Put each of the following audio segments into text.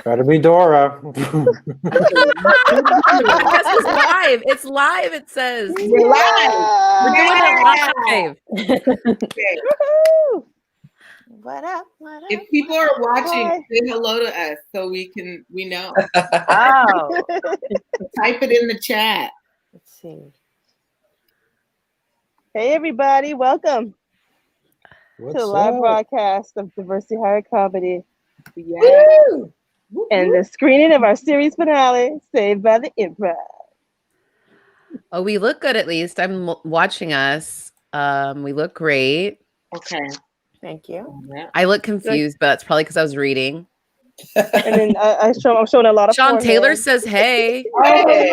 Better be Dora. Yes, it's live. It's live, it says. We're live. We're doing it live. Okay. What up? What up? If people are watching, say hello to us so we know. Oh, Type it in the chat. let's see. Hey everybody, welcome to the live broadcast of Diversity Higher Comedy Yeah. and the screening of our series finale, Saved by the Improv. Oh, we look good at least. I'm watching us. We look great. Okay. Thank you. Yeah. I look confused, but that's probably because I was reading. And then I'm showing a lot of Sean Taylor foreheads. says, hey. Hey, Hey,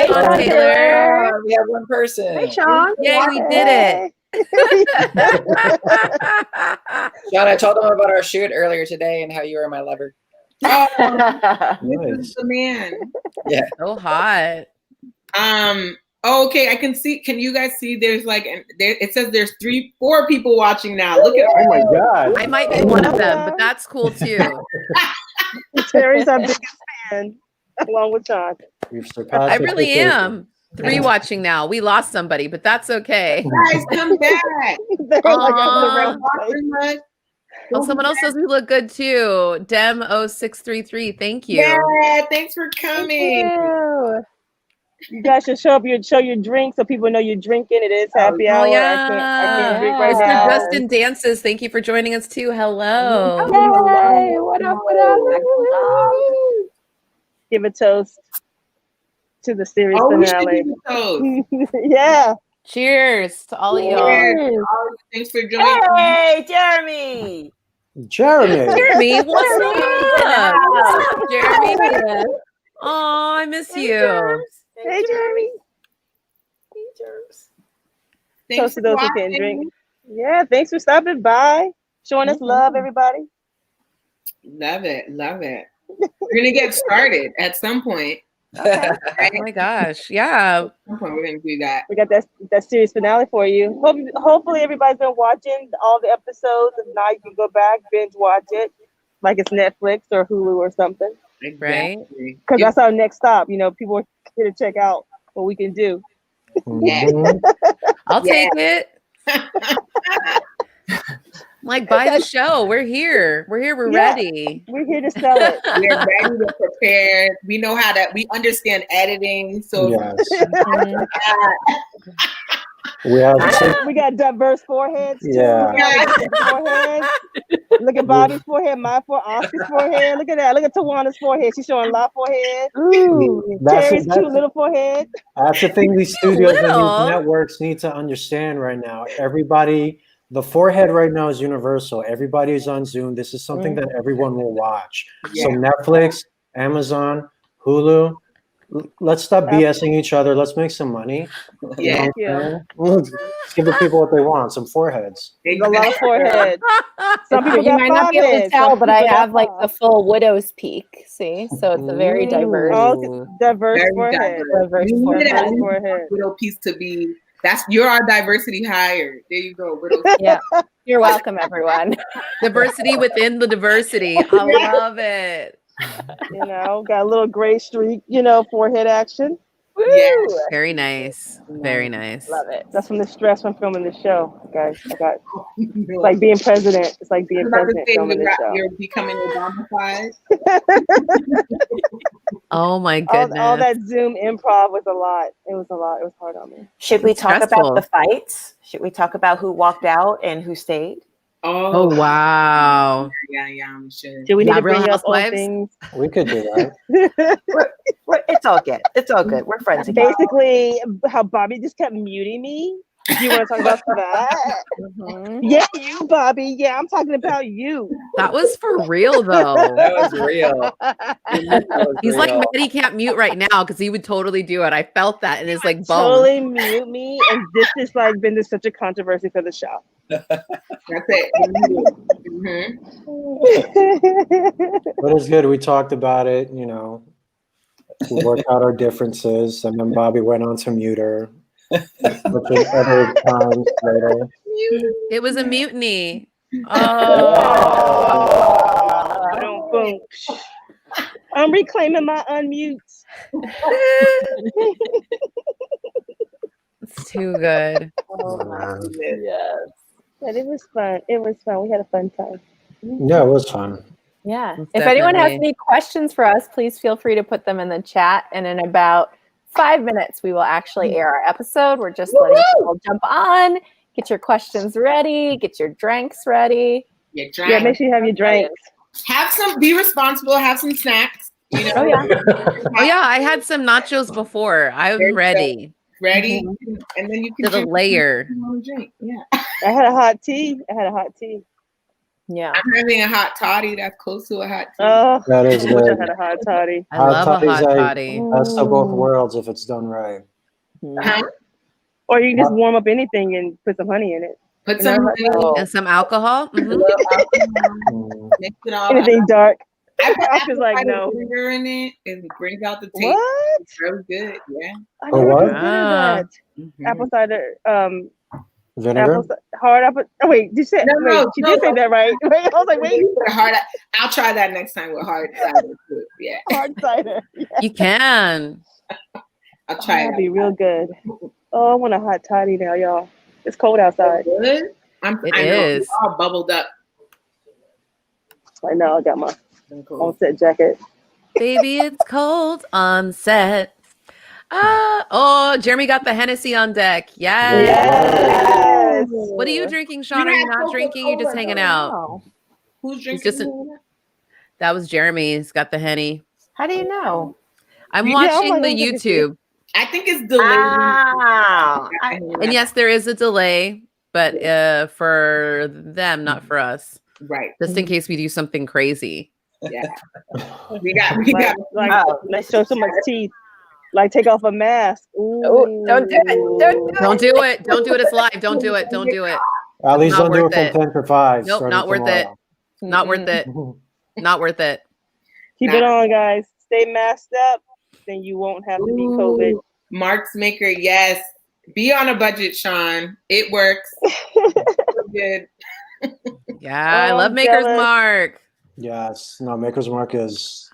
Sean Taylor. We have one person. Hey, Sean. Yay, we did it. Sean, I told him about our shoot earlier today and how you were my lover. Oh, Nice. this is the man. Yeah. So hot. Okay, I can see. Can you guys see? There's like, it says there's 4 people watching now. Look at Oh my God. I might be one of them, but that's cool too. Terry's our biggest fan, along with Sean. We've surpassed I really expectations. am. 3 watching now. We lost somebody, but that's okay. guys. Come back. They're like, Aw. Much. Oh, someone else says we look good too. Dem0633. Thank you. Yeah, thanks for coming. you guys should show your drink so people know you're drinking. It is happy hour. Oh, I can't drink right Mr. now. Justin Dances, thank you for joining us too. Hello. Hey, what up? What up? Give a toast to the series Oh, we should finale. do the toast. Yeah. Cheers to all of y'all. Cheers. Thanks for joining. Hey, Jeremy. Jeremy. Jeremy, what's up? What's up, Jeremy? Hey, Oh, I miss you. Hey, Jeremy. Hey, Jerms. Thanks Toast to for those who watching. can drink. Yeah, thanks for stopping by, showing us love, everybody. Love it. Love it. We're gonna get started at some point. Oh my gosh. Yeah. At some point, we're gonna do that. We got that series finale for you. Hopefully, everybody's been watching all the episodes. If not, you can go back, binge watch it, like it's Netflix or Hulu or something. Right. Because that's our next stop. You know, people are here to check out what we can do. Mhm. I'll take it. Like, buy the show. We're here. We're Yeah. ready. We're here to sell it. We're ready to prepare. We know how to. We understand editing. So Yes. We have We got diverse foreheads too. Yeah. We got diverse foreheads. Look at Bobby's forehead, my forehead, Oscar's forehead. Look at that. Look at Tawana's forehead. She's showing a lot of forehead. Terry's cute little forehead. That's the thing these studios and Little. these networks need to understand right now. Everybody, the forehead right now is universal. Everybody is on Zoom. This is something that everyone will watch. So Netflix, Amazon, Hulu, let's stop BSing each other. Let's make some money. Yeah. You know what I'm saying? Let's give the people what they want, some foreheads. There's a lot of foreheads. Some people You got might not 5 be able to heads. tell, Some but I people got have like 5. the full widow's peak. See, so it's a very diverse, Oh, diverse Very forehead. diverse. You need Diverse that forehead. little piece to be. You're our diversity hire. There you go. Little. Yeah, you're welcome, everyone. Diversity within the diversity. I love it. You know, got a little gray streak, forehead action. Yes. Very nice. Very nice. Love it. That's from the stress from filming the show, guys. It's like being president. It's like being president filming the show. You're becoming Obama-fied. Oh my goodness. All that Zoom improv was a lot. It was a lot. It was hard on me. Should we talk Stressful. about the fights? Should we talk about who walked out and who stayed? Oh wow. Yeah, we should. Do we need Yeah, to bring Real up old Housewives? things? We could do that. It's all good. It's all good. We're friends again. Basically, how Bobby just kept muting me. Do you want to talk about that? Mhm. Yeah, you, Bobby. Yeah, I'm talking about you. That was for real though. That was real. That was He's like real. mad he can't mute right now because he would totally do it. I felt that in his like bones. Totally mute me, and this has like been such a controversy for the show. That's it. Mhm. But it's good. We talked about it, we worked out our differences, and then Bobby went on to mute her. Which is other times later. It was a mutiny. Oh. I don't Boom. I'm reclaiming my unmutes. It's too good. Oh my goodness. Yes. But it was fun. It was fun. We had a fun time. Yeah, it was fun. Yeah. Most If anyone has definitely. any questions for us, please feel free to put them in the chat. And in about 5 minutes, we will actually air our episode. We're just letting people jump on, get your questions ready, get your drinks ready. Your Yeah, drink. make sure you have your drinks. Have some. Be responsible. Have some snacks. You know. Oh, yeah. Oh yeah, I had some nachos before. There you I'm go. ready. Ready, and then you can To the drink layer. what you want to drink. Yeah. I had a hot tea. Yeah. I'm having a hot toddy that's close to a hot tea. Oh, That is I wish I good. had a hot toddy. I love a toddy's hot like toddy. best of both worlds if it's done right. Huh? Or you can just warm up anything and put some honey in it. Put You some know, honey. Oh. And some alcohol. Mhm. Little alcohol, Mm. mix it all. Anything dark. I put I was like, apple cider no. vinegar in it. It brings out the taste. What? It's really good. Yeah. I Oh, never what? considered Ah. that. Mhm. Apple cider, Vinegar? hard apple. Oh wait, you said No, she did say that right? Wait, I was like, wait, You put hard. I'll try that next time with hard cider too. Yeah, hard cider. You can. I'll try That'd it. be real good. Oh, I want a hot toddy now, y'all. It's cold outside. Good. It I know, is. it's all bubbled up. I know. I got my Cool. on set jacket. Baby, it's cold on set. Oh, Jeremy got the Hennessy on deck. Yes. Yes. What are you drinking, Sean? Are You you had not drinking? You're just Coca-Cola, hanging though. out. Oh. Who's drinking? just That was Jeremy. He's got the Henny. How do you know? I'm Yeah, watching I'm the like, YouTube. I think it's delayed. Ah, And yes, there is a delay, but for them, not for us. Right. Just in case we do something crazy. Yeah. we got. Like, let's show so much teeth. Like take off a mask. Ooh. Oh, don't do it. Don't do it. Don't do it. It's live. Don't do it. Don't do it. At least Not don't do worth it from it. 10 to 5. Nope, starting not worth it. tomorrow. Not worth it. Not worth it. Keep it on, guys. Stay masked up. Then you won't have to be COVID. Ooh, Mark's Maker, yes. Be on a budget, Sean. It works. Good. Yeah, I Oh, love Maker's jealous. Mark. Yes. No, Maker's Mark is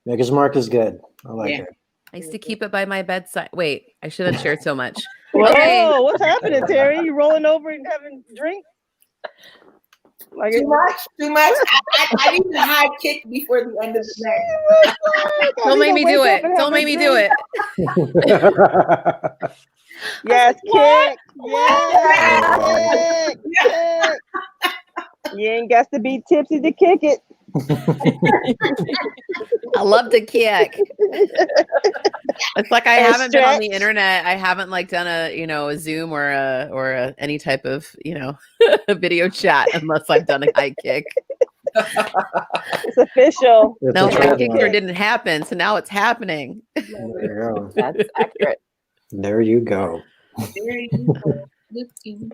good. I like Yeah. it. I used to keep it by my bedside. Wait, I shouldn't share so much. Whoa, Okay. what's happening, Terry? You rolling over and having drinks? Like Too much. I need a high kick before the end of the night. Don't make me do it. Don't make me do it. Yes, kick. Yes, kick. You ain't got to be tipsy to kick it. I love to kick. It's like I And haven't been on the stretch. internet. I haven't like done a Zoom or any type of a video chat unless I've done a high kick. It's official. It's No, a high trademark. kick there didn't happen, so now it's happening. There you go. That's accurate. There you go. There you go. Looking.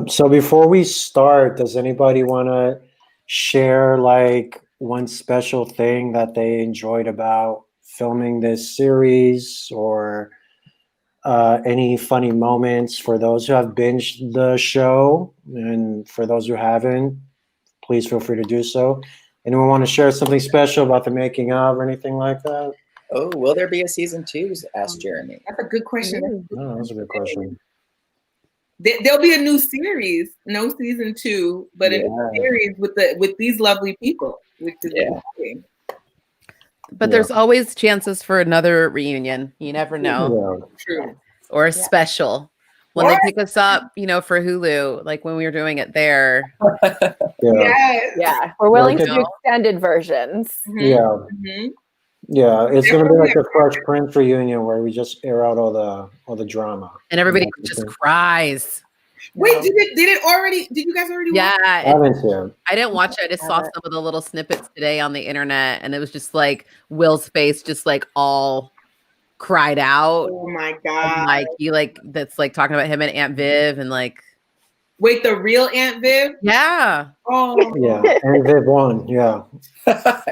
So before we start, does anybody want to share like one special thing that they enjoyed about filming this series, or any funny moments for those who have binged the show, and for those who haven't, please feel free to do so. Anyone want to share something special about the making of or anything like that? Oh, will there be a season 2? Asked Jeremy. That's a good question. Oh, that's a good question. There'll be a new series, no season 2, but a new series with these lovely people, which is exciting. But Yeah. there's always chances for another reunion. You never know. True. Or a special. When they pick us up, for Hulu, like when we were doing it there. Yeah. Yes. Yeah, we're willing Like to do extended versions. Mhm. Yeah. Mhm. Yeah, it's gonna be like a Fresh Prince reunion where we just air out all the drama. And everybody just cries. Wait, did you guys already watch? Yeah. I haven't yet. I didn't watch it. I just saw some of the little snippets today on the internet, and it was just like Will's face just like all cried out. Oh my And, god. like he that's like talking about him and Aunt Viv and like Wait, the real Aunt Viv? yeah. Oh Yeah, and Viv won. Yeah.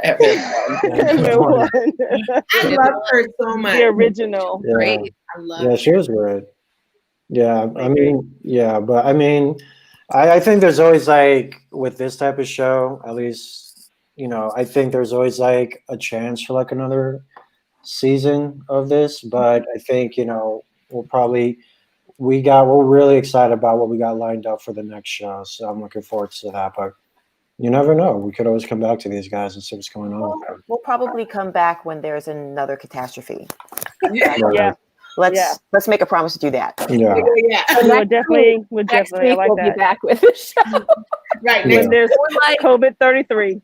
Everyone. I love her so much. The original. Yeah. Great. I love Yeah, her. she was good. Yeah, I think there's always like with this type of show, at least I think there's always like a chance for like another season of this, but I think, we're really excited about what we got lined up for the next show. So I'm looking forward to that, but you never know. We could always come back to these guys and see what's going on with them. We'll probably come back when there's another catastrophe. Yeah. Let's make a promise to do that. Yeah. We'll definitely. Next I week like we'll be that. back with the show. Right. Yeah. When there's COVID-33.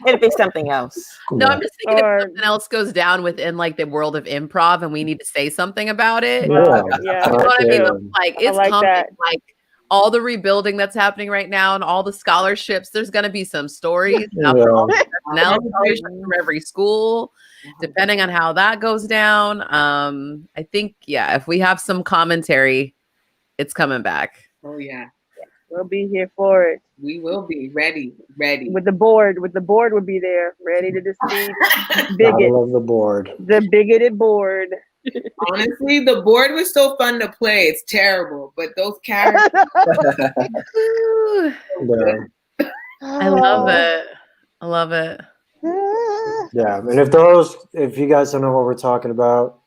It'd be something else. No, I'm just thinking Or- if something else goes down within like the world of improv and we need to say something about it. Yeah. You know what I mean? Yeah. Like it's like coming. that. Like all the rebuilding that's happening right now and all the scholarships, there's going to be some stories Yeah. now from every school, depending on how that goes down. I think, if we have some commentary, it's coming back. Oh yeah, We'll be here for it. we will be ready. With the board would be there, ready to defeat Gotta bigot, love the board. the bigoted board. Honestly, the board was so fun to play. It's terrible, but those characters. Ooh, Yeah. I love it. I love it. Yeah. And if you guys don't know what we're talking about,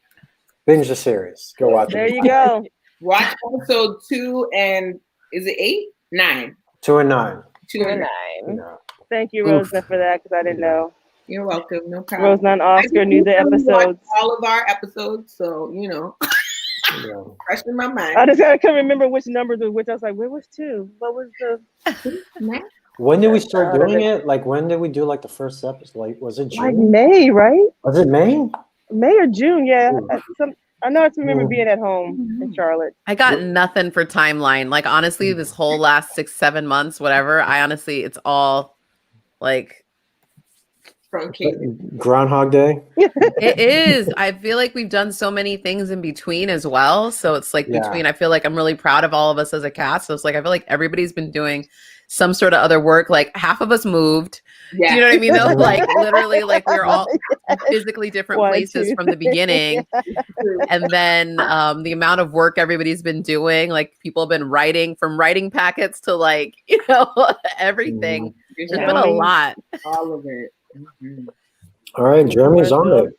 binge the series. Go watch There it. you go. Watch episode 2 and is it 8? 9. 2 and 9. 2 and 9. Yeah. Thank you, Oof. Rosa, for that because I didn't know. You're welcome. No problem. Rosa and Oscar knew the episodes. All of our episodes, so Yeah. fresh in my mind. I couldn't remember which numbers was which. I was like, where was 2? What was the When did we start doing it? Like, when did we do like the first episode? Like, was it like June? May, right? Was it May? May or June? Yeah. Ooh. I know I remember being at home in Charlotte. I got nothing for timeline. Like, honestly, this whole last 6-7 months, whatever, it's all like, From Kate. Groundhog Day. it is. I feel like we've done so many things in between as well. So it's like I feel like I'm really proud of all of us as a cast. So it's like, I feel like everybody's been doing some sort of other work. Like half of us moved. Yeah. Do you know what I mean? Though? Like literally, like we're all physically different places from the beginning. And then the amount of work everybody's been doing, like people have been writing packets to like, everything. There's been a lot. All of it. Mm-hmm. All right, Jeremy's on it.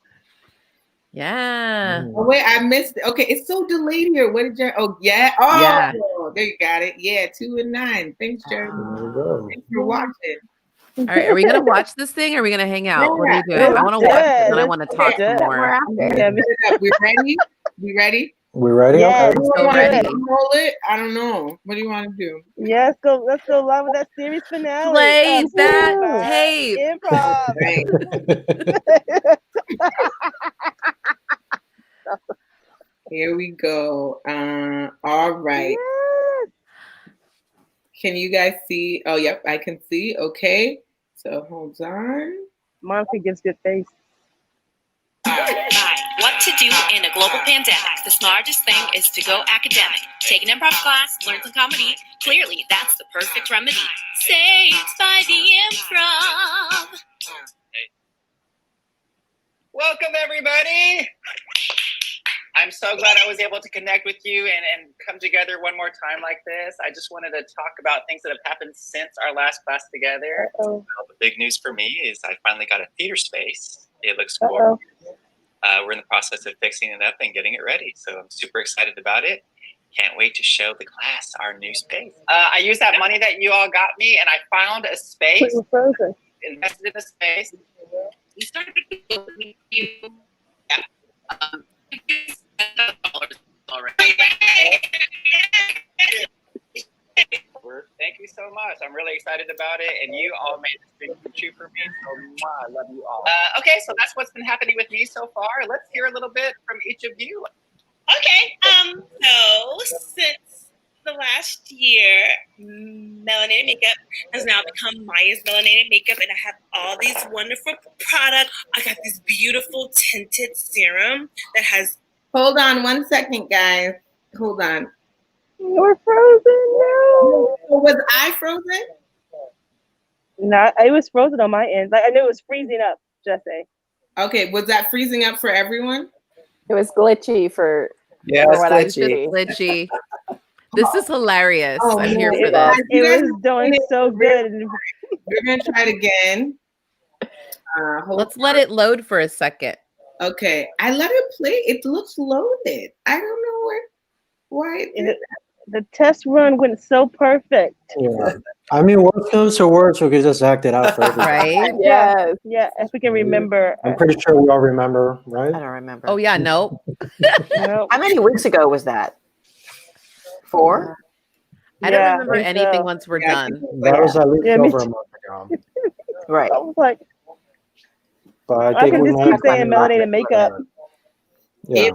Yeah. Oh wait, I missed it. Okay, it's so delayed here. What did Jeremy? Oh yeah. Oh, Yeah. There you got it. Yeah, 2 and 9. Thanks, Jeremy. There you go. Thanks for watching. All right. Are we gonna watch this thing? Or are we gonna hang out? What are we doing? I want to watch it and I want to talk more. We ready? We ready? We ready? Yes. Okay. So ready. Roll it? I don't know. What do you want to do? Yeah, let's go live with that series finale. Play of that Improv. tape. Improv. Right. Here we go. All right. Yes. Can you guys see? Oh, yep, I can see. Okay. So hold on. Monica gives good face. Hi. What to do in a global pandemic? The smartest thing is to go academic. Take an improv class, learn some comedy. Clearly, that's the perfect remedy. Saved by the improv. Welcome, everybody. I'm so glad I was able to connect with you and come together one more time like this. I just wanted to talk about things that have happened since our last class together. Uh-oh. Well, the big news for me is I finally got a theater space. It looks Uh-oh. gorgeous. We're in the process of fixing it up and getting it ready. So I'm super excited about it. Can't wait to show the class our new space. I used that money that you all got me and I found a space, We're frozen. invested in the space. We started with you. Already. Thank you so much. I'm really excited about it, and you all made this dream come true for me. So I love you all. Okay, so that's what's been happening with me so far. Let's hear a little bit from each of you. Okay. So since the last year, melanated makeup has now become Maya's melanated makeup, and I have all these wonderful products. I got this beautiful tinted serum that has. Hold on 1 second, guys. Hold on. We're frozen. No. Was I frozen? No, it was frozen on my end. Like I knew it was freezing up. Just say. Okay, was that freezing up for everyone? It was glitchy for Yeah, what I It's just see. glitchy. This is hilarious. Oh, I'm here man. for this. It was doing so good. We're gonna try it again. Let's let it load for a second. Okay, I let it play. It looks loaded. I don't know why. The test run went so perfect. Yeah. I mean, worst comes to worst, we could just act it out for everybody. Right? Yes. Yeah, if we can remember. I'm pretty sure we all remember, right? I don't remember. Oh yeah, no. No. How many weeks ago was that? 4? I don't Yeah, remember think anything so. once we're Yeah, done. That was at least Yeah, me over a too. month ago. Right. I was like, But I I think can we just might keep have saying gotten melanated makeup. Yeah.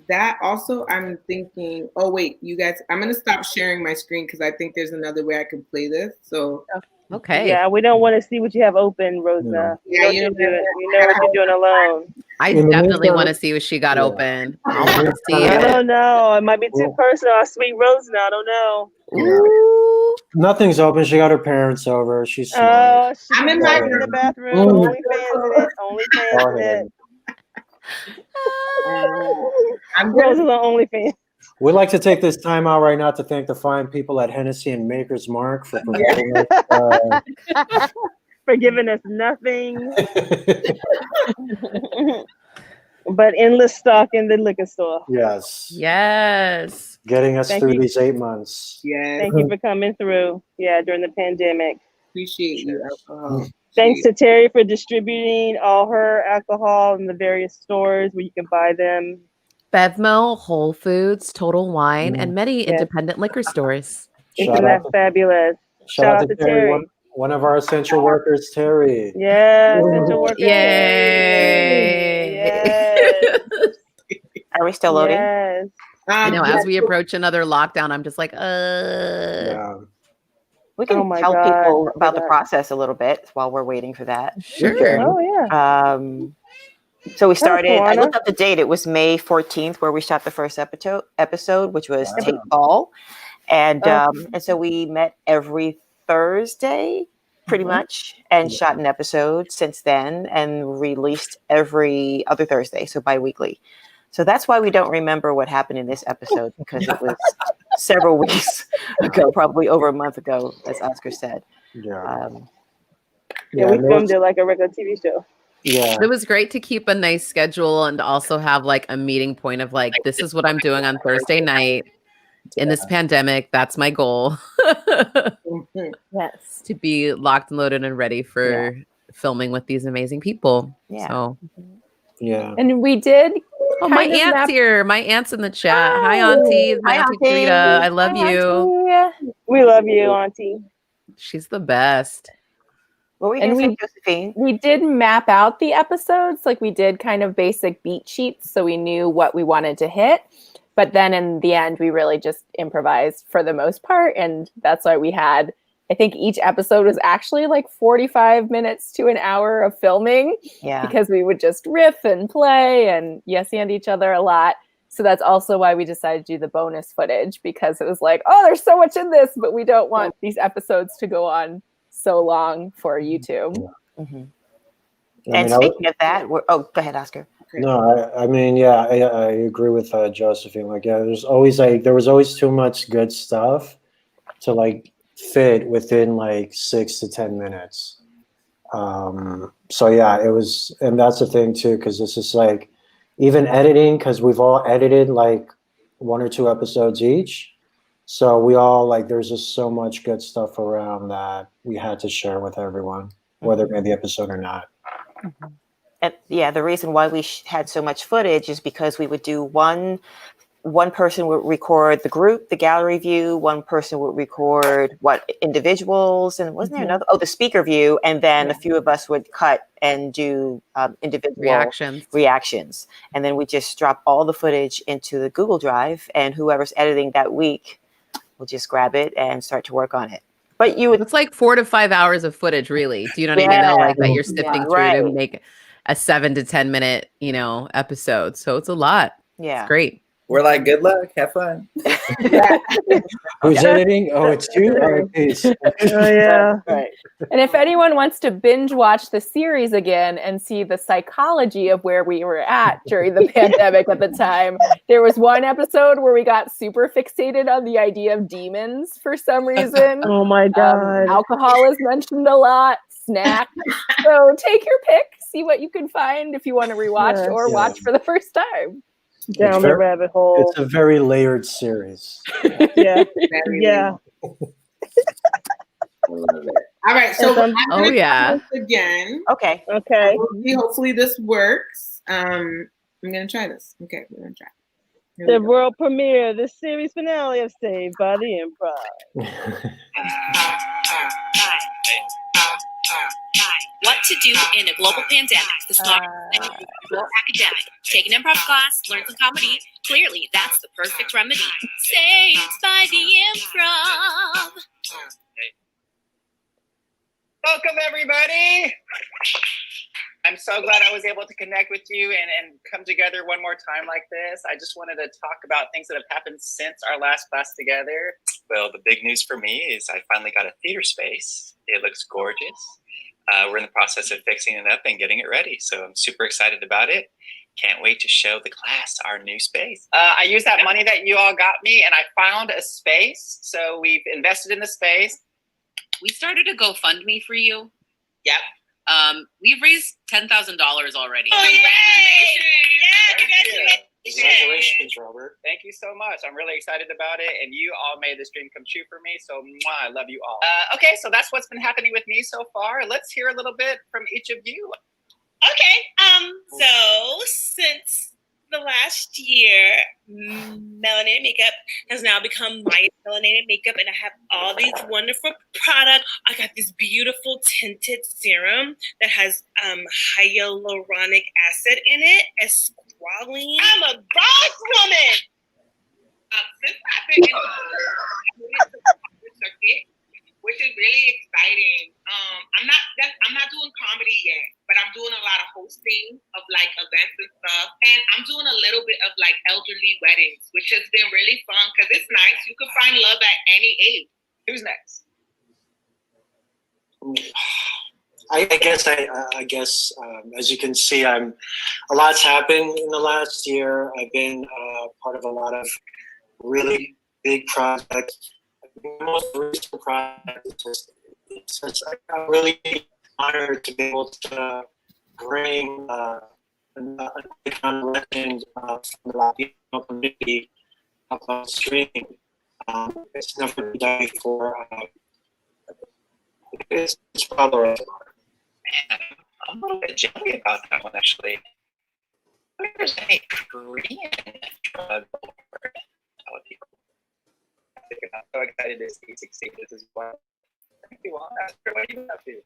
That also, I'm thinking. Oh wait, you guys. I'm gonna stop sharing my screen because I think there's another way I can play this. So Okay. yeah, we don't want to see what you have open, Rosna. Yeah, You know what you're doing. You know what you're doing alone. I In the definitely meantime- want to see what she got Yeah. open. I want to see I it. don't know. It might be too Well- personal. Our sweet Rosna. I don't know. Ooh. Nothing's open. She got her parents over. She's smart. Oh, she I'm can in do my it in the room. bathroom. Mm. Only fans in it. Only fans Go in ahead. it. I'm Rose gonna. is on OnlyFans. We'd like to take this time out right now to thank the fine people at Hennessy and Maker's Mark for providing us. For giving us nothing but endless stock in the liquor store. Yes. Yes. Getting us Thank through you. these 8 months. Yes, Thank you for coming through. Yeah, during the pandemic. appreciate you. Alcohol. Thanks to Terry for distributing all her alcohol in the various stores where you can buy them. Bevmo, Whole Foods, Total Wine, and many Yes. independent liquor stores. Isn't Shout that out, fabulous? shout out to Terry, one of our essential workers, Terry. Yeah, essential worker. Yay. Yes. Are we still loading? Yes. I know. Yeah, As we approach another lockdown, I'm just like, Yeah. We can Oh my tell God. people about the process a little bit while we're waiting for that. sure. Oh yeah. So we started, I Tawana. looked up the date. It was May 14th where we shot the first episode, which was Wow. Take All. And so we met every Thursday, pretty much, and shot an episode since then and released every other Thursday, so bi-weekly. So that's why we don't remember what happened in this episode, because it was several weeks ago, probably over a month ago, as Oscar said. Yeah. Yeah, we and it filmed was- it like a regular TV show. Yeah. It was great to keep a nice schedule and also have like a meeting point of like, this is what I'm doing on Thursday night in this pandemic. That's my goal. Yes. To be locked and loaded and ready for filming with these amazing people. Yeah. So, Yeah. And we did. oh, my kind of aunt's map- here. My aunt's in the chat. Hi, Auntie. It's my Hi, Auntie Auntie. Frida. I love Hi, you. Auntie. We love you, Auntie. She's the best. What were you And going to say, Josephine? We did map out the episodes. Like we did kind of basic beat sheets so we knew what we wanted to hit. But then in the end, we really just improvised for the most part. And that's why we had, I think each episode was actually like 45 minutes to an hour of filming. Yeah. Because we would just riff and play and yes and each other a lot. So that's also why we decided to do the bonus footage, because it was like, oh, there's so much in this, but we don't want these episodes to go on so long for YouTube. Mm-hmm. I And mean, speaking of that, go ahead, Oscar. No, I mean, yeah, I agree with Josephine. Like, yeah, there was always too much good stuff to like fit within like 6 to 10 minutes. So yeah, it was, and that's the thing too, because this is like even editing, because we've all edited like 1 or 2 episodes each. So we all like, there's just so much good stuff around that we had to share with everyone, whether it made the episode or not. And yeah, the reason why we had so much footage is because we would do one person would record the group, the gallery view, one person would record individuals, and wasn't there another? Oh, the speaker view, and then a few of us would cut and do individual reactions, and then we just drop all the footage into the Google Drive, and whoever's editing that week will just grab it and start to work on it. But it's like 4 to 5 hours of footage, really. Do you know what I mean? Like that you're sifting through to make a 7 to 10 minute, episode. So it's a lot. Yeah. It's great. We're like, good luck, have fun. Who's editing? Oh, it's you? All right, peace. Yeah. Right. And if anyone wants to binge watch the series again and see the psychology of where we were at during the pandemic at the time, there was one episode where we got super fixated on the idea of demons for some reason. Oh my God. Alcohol is mentioned a lot, snacks. So take your pick, see what you can find if you want to rewatch or watch for the first time. Down the rabbit hole. It's a very layered series. Yeah. Yeah. All right, so again. Okay. Okay. Hopefully this works. I'm gonna try this. Okay, we're gonna try. The world premiere, the series finale of Saved by the Improv. What to do in a global pandemic? The start academic. Take an improv class, learn some comedy. Clearly, that's the perfect remedy. Saved by the Improv. Welcome, everybody. I'm so glad I was able to connect with you and come together one more time like this. I just wanted to talk about things that have happened since our last class together. Well, the big news for me is I finally got a theater space. It looks gorgeous. We're in the process of fixing it up and getting it ready. So I'm super excited about it. Can't wait to show the class our new space. I used that money that you all got me and I found a space. So we've invested in the space. We started a GoFundMe for you. Yep. We've raised $10,000 already. Oh, Congratulations. Congratulations, Robert. Thank you so much. I'm really excited about it. And you all made this dream come true for me. So I love you all. Okay, so that's what's been happening with me so far. Let's hear a little bit from each of you. Okay. So since the last year, melanated makeup has now become my melanated makeup, and I have all these wonderful products. I got this beautiful tinted serum that has hyaluronic acid in it, esqualene. I'm a boss woman. Since I've been in the circuit, which is really exciting. I'm not doing comedy yet, but I'm doing a lot of hosting of like events and stuff. And I'm doing a little bit of like elderly weddings, which has been really fun because it's nice. You can find love at any age. Who's next? I guess as you can see, a lot's happened in the last year. I've been part of a lot of really big projects. The most recent project I'm really honored to be able to bring an icon legend from the Latino community up on screen. It's never been done before. It's probably Man, I'm a little bit jelly about that one, actually. I wonder if there's any Korean drug over it. That would be cool. I'm so excited to see succeed as well. Thank you all. What are you up to?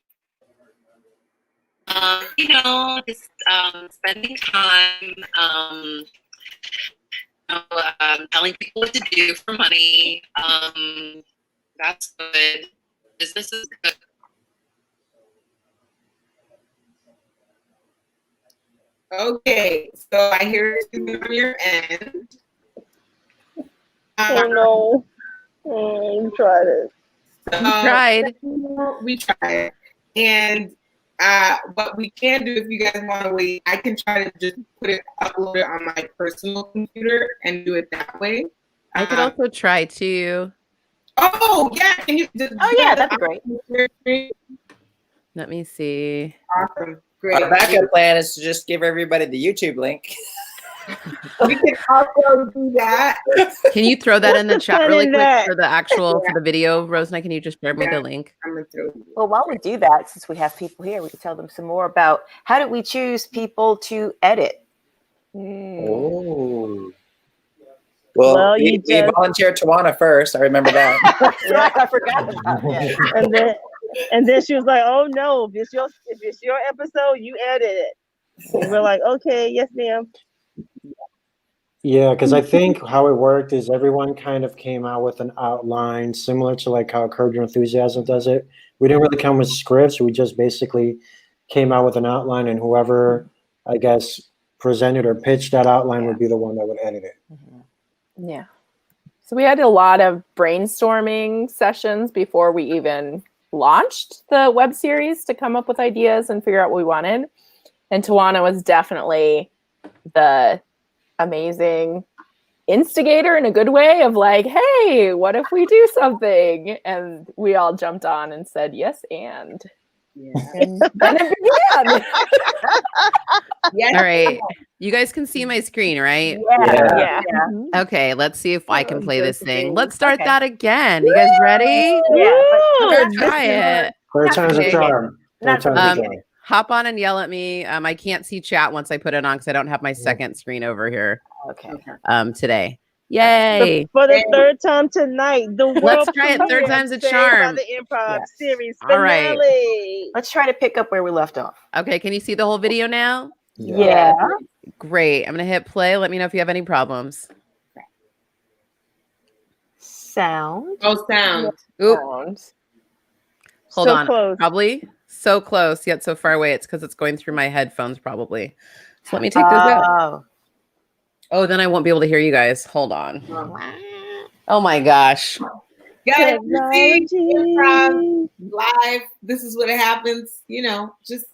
Just spending time, telling people what to do for money. That's good. Business is good. Okay, so I hear you on your end. Oh no. We tried it. We tried. And what we can do, if you guys want to wait, I can try to just upload it on my personal computer and do it that way. I could also try too. Oh yeah, can you? That'd be great. Let me see. Awesome, great. Our backup plan is to just give everybody the YouTube link. We can also do that. Can you throw that in the chat really quick for the video, Rosemary? Can you just share me the link? Well, while we do that, since we have people here, we can tell them some more about how did we choose people to edit. Oh. Well, we volunteered Tawana first. I remember that. I forgot about that. And then she was like, "Oh no, if it's your episode, you edit it." And we're like, "Okay, yes, ma'am." Yeah, because I think how it worked is everyone kind of came out with an outline similar to like how Curb Your Enthusiasm does it. We didn't really come with scripts. We just basically came out with an outline, and whoever, I guess, presented or pitched that outline would be the one that would edit it. Yeah. So we had a lot of brainstorming sessions before we even launched the web series to come up with ideas and figure out what we wanted. And Tawana was definitely the amazing instigator in a good way of like, hey, what if we do something? And we all jumped on and said, yes, and. Yeah. And then it began. Yes. All right. You guys can see my screen, right? Yeah. Okay, let's see if I can play this thing. Let's start that again. You guys ready? Yeah. Let's try it. Third time's a charm. Third time's a charm. Hop on and yell at me. I can't see chat once I put it on because I don't have my second screen over here. Okay. Today. Yay. For the third time tonight, the world Let's try it. Third premiere time's a of Saved charm. by the Improv series All right. finale. Let's try to pick up where we left off. Okay, can you see the whole video now? Yeah. Great. I'm going to hit play. Let me know if you have any problems. Sound. Oh, sound. Oop. Hold So on. close. Probably so close, yet so far away. It's because it's going through my headphones, probably. So let me take those out. Oh, then I won't be able to hear you guys. Hold on. Oh my gosh. Guys, you see Improv live. This is what it happens. You know, just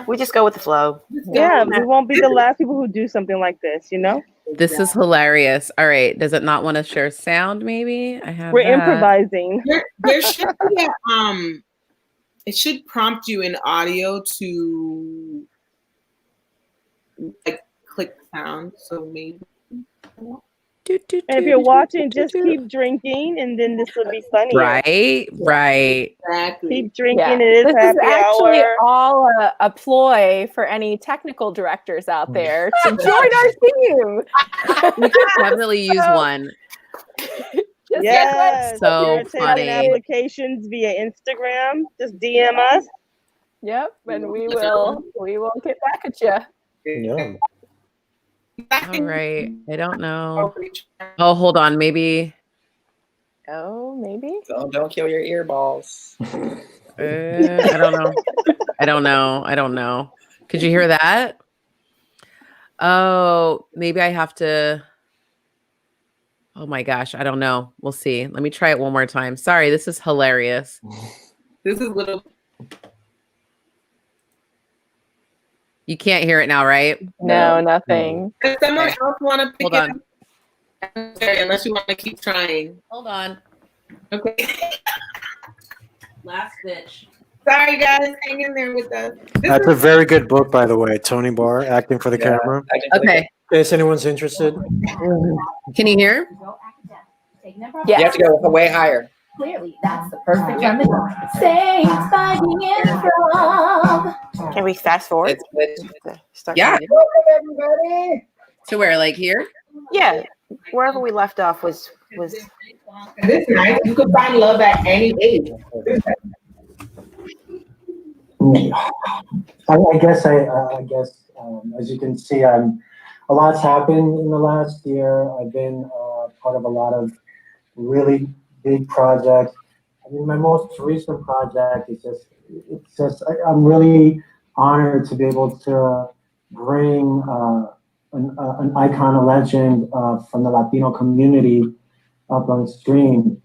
we just go with the flow. Yeah, we won't be the last people who do something like this, you know? This is hilarious. All right. Does it not want to share sound, maybe? We're improvising. There should be it should prompt you in audio to like click sound. So maybe. And if you're watching, just keep drinking, and then this will be funny. Right. Exactly. Keep drinking. Yeah. It is This happy is actually hour. all a ploy for any technical directors out there to join our team. We could definitely use one. Yes. So if you're funny. taking applications via Instagram, just DM us. Yep, and we will get back at you. Yeah. All right. I don't know. Oh, hold on. Maybe. Oh, maybe. Don't kill your ear balls. I don't know. Could you hear that? Oh, maybe I have to. Oh my gosh. I don't know. We'll see. Let me try it one more time. Sorry. This is hilarious. This is little. You can't hear it now, right? No, nothing. Does someone else want to pick Hold on. it up? Unless you want to keep trying. Hold on. Okay. Last bitch. Sorry, guys. Hang in there with us. That's a very good book, by the way. Tony Barr, Acting for the Camera. Okay. In case anyone's interested. Can you hear? You have to go way higher. Clearly, that's the perfect remedy. Saved by the Improv. Can we fast forward? Start Yeah. again? Everybody. To where? Like here? Yeah. Wherever we left off was. This is nice. You could find love at any age. I guess as you can see, a lot's happened in the last year. I've been part of a lot of really big projects. I mean, my most recent project is I'm really honored to be able to bring an icon, a legend from the Latino community up on screen.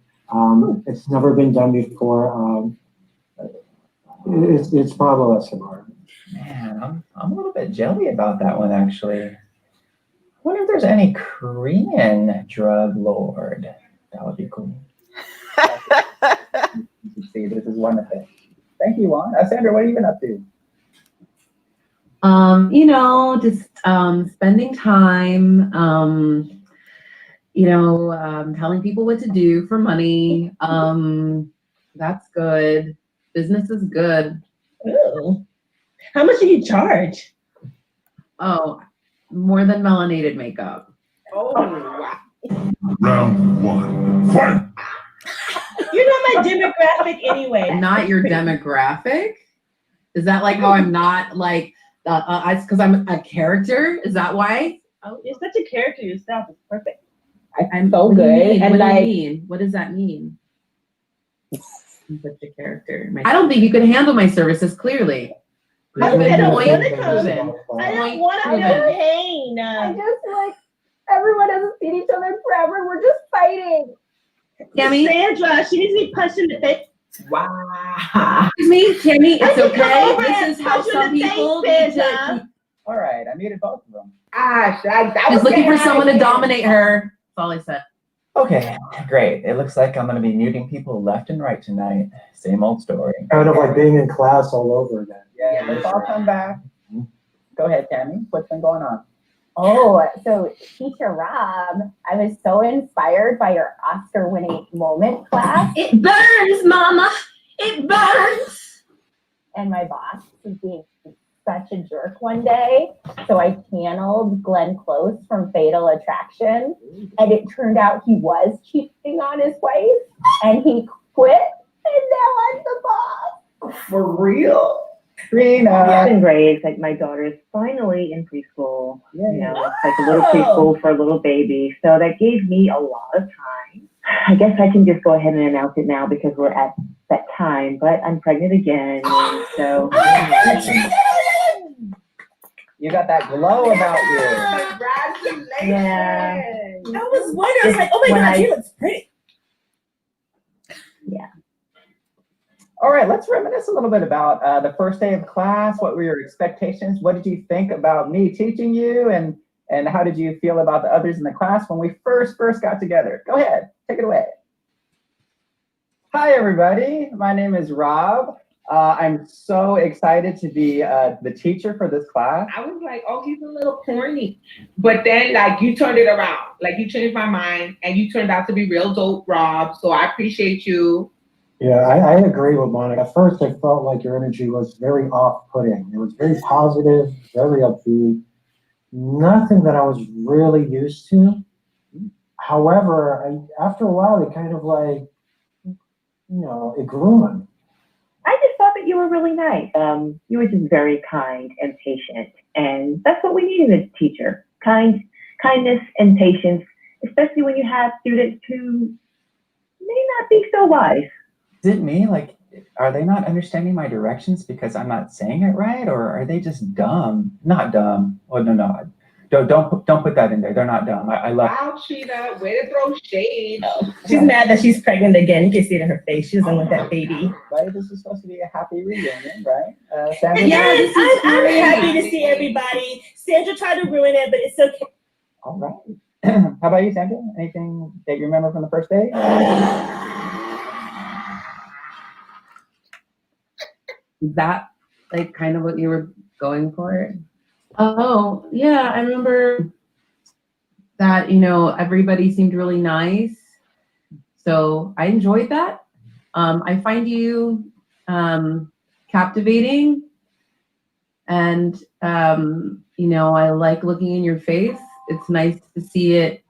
It's never been done before. It's Pablo Escobar. Man, I'm a little bit jelly about that one, actually. I wonder if there's any Korean drug lord. That would be cool. You can see this is one of them. Thank you, Juan. Sandra, what have you been up to? Just spending time, telling people what to do for money. That's good. Business is good. Oh, how much do you charge? Oh, more than melanated makeup. Oh, wow. Round one, fight! You're not my demographic anyway. Not your demographic? Is that like how I'm not like, because I'm a character? Is that why? Oh, you're such a character yourself. It's perfect. I'm so what do you good. mean? And what do like, you mean? What does that mean? I'm such a character. I don't think you could handle my services clearly. I don't want to Point come. proven. I don't Point want to proven. know pain. I just like Everyone hasn't seen each other forever. We're just fighting. Tammy? Sandra, she needs to be punched in the face. Wow. Me, Tammy, it's okay. This is how some people need to. All right, I muted both of them. She's looking for someone to dominate her. That's all I said. Okay, great. It looks like I'm going to be muting people left and right tonight. Same old story. Kind of like being in class all over again. Yeah, let's all come back. Go ahead, Tammy. What's been going on? Oh, so Teacher Rob, I was so inspired by your Oscar-winning moment class. It burns, Mama. It burns. And my boss was being such a jerk one day, so I channeled Glenn Close from Fatal Attraction, and it turned out he was cheating on his wife, and he quit, and now I'm the boss. For real? Trina. It's been great. It's like my daughter's finally in preschool. You know, it's like a little preschool for a little baby. So that gave me a lot of time. I guess I can just go ahead and announce it now because we're at that time, but I'm pregnant again. And so. You got that glow about you. Congratulations. Yeah. I was wondering, I was like, oh my God, she looks pretty. Yeah. All right, let's reminisce a little bit about the first day of class. What were your expectations? What did you think about me teaching you? And how did you feel about the others in the class when we first got together? Go ahead, take it away. Hi, everybody. My name is Rob. I'm so excited to be the teacher for this class. I was like, oh, he's a little corny. But then, like, you turned it around. Like, you changed my mind, and you turned out to be real dope, Rob. So I appreciate you. Yeah, I agree with Monica. At first, I felt like your energy was very off-putting. It was very positive, very upbeat. Nothing that I was really used to. However, after a while, it kind of like, it grew on me. I just thought that you were really nice. You were just very kind and patient. And that's what we need in a teacher. Kindness and patience, especially when you have students who may not be so wise. Is it me? Like, are they not understanding my directions because I'm not saying it right, or are they just dumb? Not dumb. Oh no. Don't put that in there. They're not dumb. I love. Wow, Sheena, way to throw shade. She's mad that she's pregnant again. You can see it in her face. She doesn't want that baby. Right? This is supposed to be a happy reunion, right? Sandra? Yes, I'm happy to see everybody. Sandra tried to ruin it, but it's okay. All right. How about you, Sandra? Anything that you remember from the first day? Is that like kind of what you were going for? Oh, yeah. I remember that, everybody seemed really nice. So I enjoyed that. I find you captivating. And, I like looking in your face. It's nice to see it.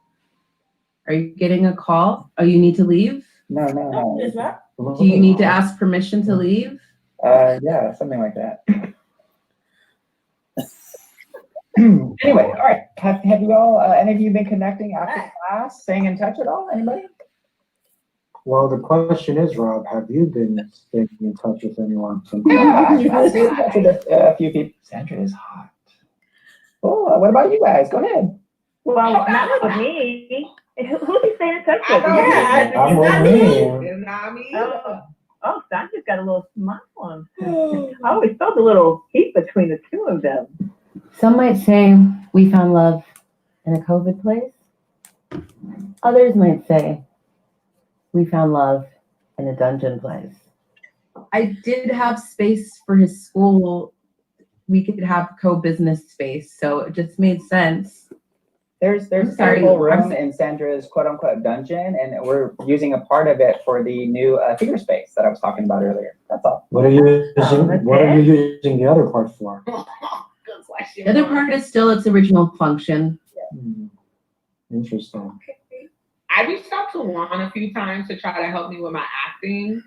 Are you getting a call? Oh, you need to leave? No. Is that? Do you need to ask permission to leave? Yeah, something like that. Anyway, all right. Have you all, any of you been connecting after class, staying in touch at all? Anybody? Well, the question is, Rob, have you been staying in touch with anyone? Yeah, I've stayed in touch with a few people. Sandra is hot. Oh, what about you guys? Go ahead. Well, not with me. Who's he staying in touch with? I'm with me. It's not me. Oh, Sandra's got a little smile on. I always felt a little heat between the two of them. Some might say we found love in a COVID place. Others might say we found love in a dungeon place. I did have space for his school. We could have co-business space, so it just made sense. There's a whole room in Sandra's quote-unquote dungeon, and we're using a part of it for the new theater space that I was talking about earlier. That's all. What are you using the other part for? The other part is still its original function. Interesting. I reached out to Juan a few times to try to help me with my acting,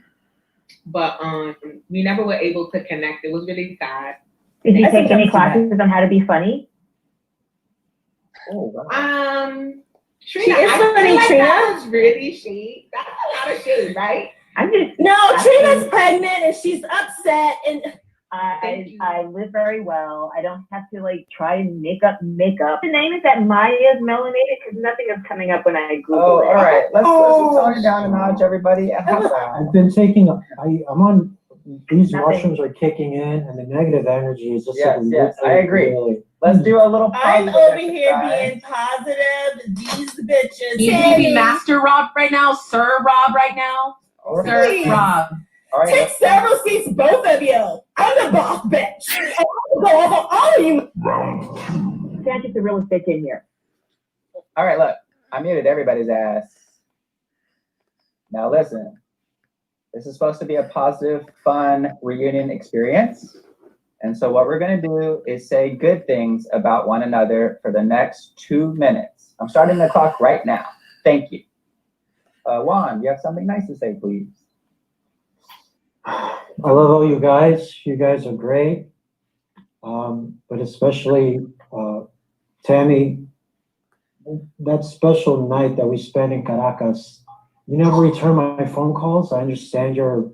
but we never were able to connect. It was really sad. Did you take any classes on how to be funny? Oh, wow. Trina, She is funny, like Trina. that was really shade. That's a lot of shade, right? No, Trina's pregnant and she's upset, and I live very well. I don't have to like try and make up makeup. The name is that Maya's melanated because nothing is coming up when I Google it. All right. Let's tone it down a notch, everybody. I've been taking. I'm on. These mushrooms are kicking in, and the negative energy is just. Yes, I agree. Really. Let's do a little. I'm over here being positive. These bitches. You need to be Master Rob right now, Sir Rob right now. Sir Please. Rob. All right, take several seats, both of you. I'm the boss bitch. I'll go over all of you. Can't get the real estate in here. All right, look, I muted everybody's ass. Now listen, this is supposed to be a positive, fun reunion experience. And so what we're gonna do is say good things about one another for the next 2 minutes. I'm starting the clock right now. Thank you. Juan, you have something nice to say, please. I love all you guys. You guys are great. But especially Tammy, that special night that we spent in Caracas, you never return my phone calls. I understand you're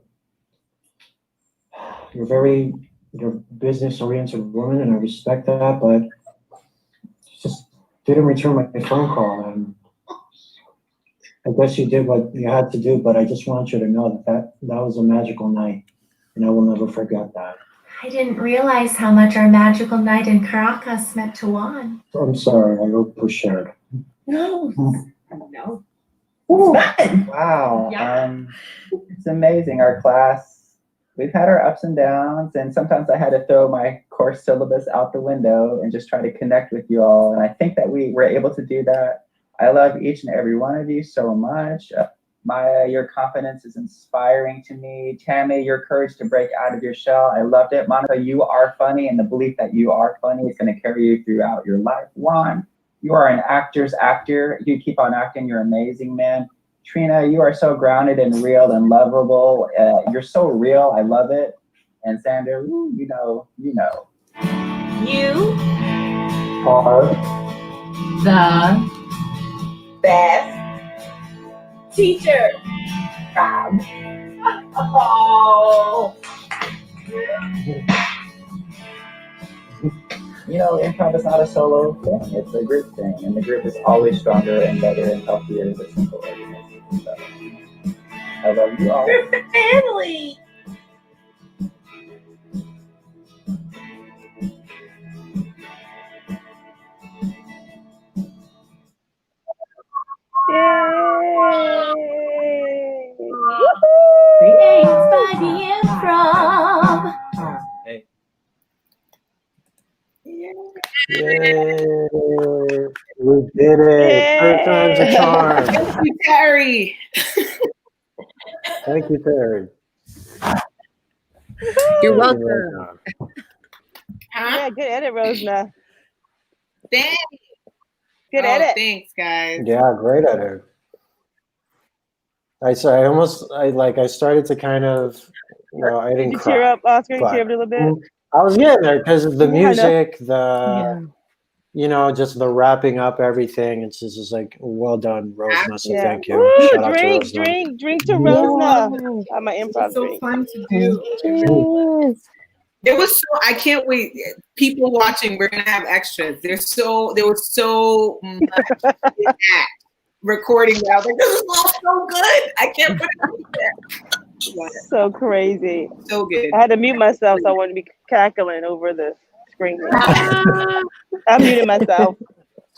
business-oriented woman, and I respect that, but you just didn't return my phone call. And I guess you did what you had to do, but I just want you to know that was a magical night, and I will never forget that. I didn't realize how much our magical night in Caracas meant to Juan. I'm sorry, I overshared. No. Wow. Yeah. It's amazing. Our class, we've had our ups and downs, and sometimes I had to throw my course syllabus out the window and just try to connect with you all. And I think that we were able to do that. I love each and every one of you so much. Maya, your confidence is inspiring to me. Tammy, your courage to break out of your shell, I loved it. Monica, you are funny, and the belief that you are funny is going to carry you throughout your life. Juan, you are an actor's actor. You keep on acting. You're amazing, man. Trina, you are so grounded and real and lovable. You're so real. I love it. And Sandra, ooh, you know. You are the best teacher. Oh. You know, improv is not a solo thing. It's a group thing. And the group is always stronger and better and healthier than a single organism. So, I love you all. We're family. Thanks by the Improv. Hey. Yeah. Yay! We did it. Third time's a charm. Thank you, Terry. Thank you, Terry. You're welcome. Yeah, good edit, Rosna. Thanks. Good edit. Thanks, guys. Yeah, great edit. I started to kind of, I didn't Did you cry. tear up, Oscar? You but tear up a little bit? I was getting there because of the Yeah, I know. music, just the wrapping up everything. It's just like, well done, Rosna. So thank you. Woo, Shout out to Rosna. drink to Rosna. I'm an improv It's so drink. fun to do. It was so, I can't wait. People watching, we're gonna have extras. There was so much in that recording that I was like, this is all so good. I can't put it in there. So crazy. So good. I had to mute myself so I wouldn't be cackling over the screen. I muted myself.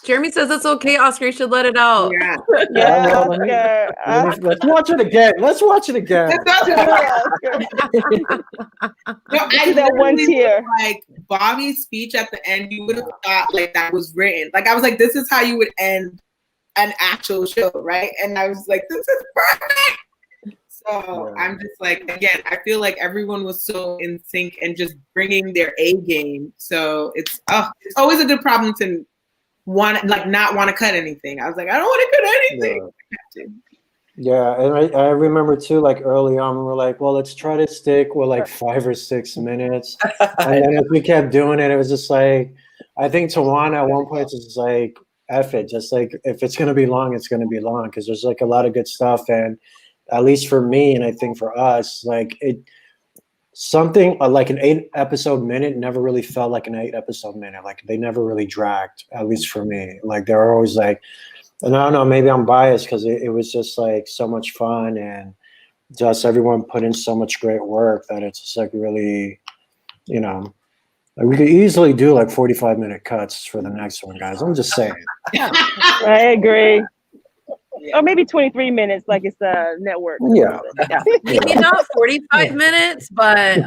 Jeremy says it's okay, Oscar. You should let it out. Yeah, Oscar. Oscar. Let's watch it again. No, I that one literally tear. like Bobby's speech at the end. You would have thought like that was written. Like I was like, this is how you would end an actual show, right? And I was like, this is perfect. So I'm just like, again, I feel like everyone was so in sync and just bringing their A game. So it's always a good problem to not want to cut anything. I was like, I don't want to cut anything. Yeah, and I remember too, like early on, we were like, well, let's try to stick with like 5 or 6 minutes. And then as we kept doing it, it was just like, I think Tawana at one point was just like, F it, just like, if it's going to be long, it's going to be long. Because there's like a lot of good stuff. And at least for me, and I think for us, like something like an 8-episode minute never really felt like an 8-episode minute. Like they never really dragged, at least for me. Like they were always like, and I don't know, maybe I'm biased because it was just like so much fun and just everyone put in so much great work that it's just like really, like we could easily do like 45-minute cuts for the next one, guys. I'm just saying. I agree. Or maybe 23 minutes, like it's a network. Yeah. Maybe not 45 minutes, but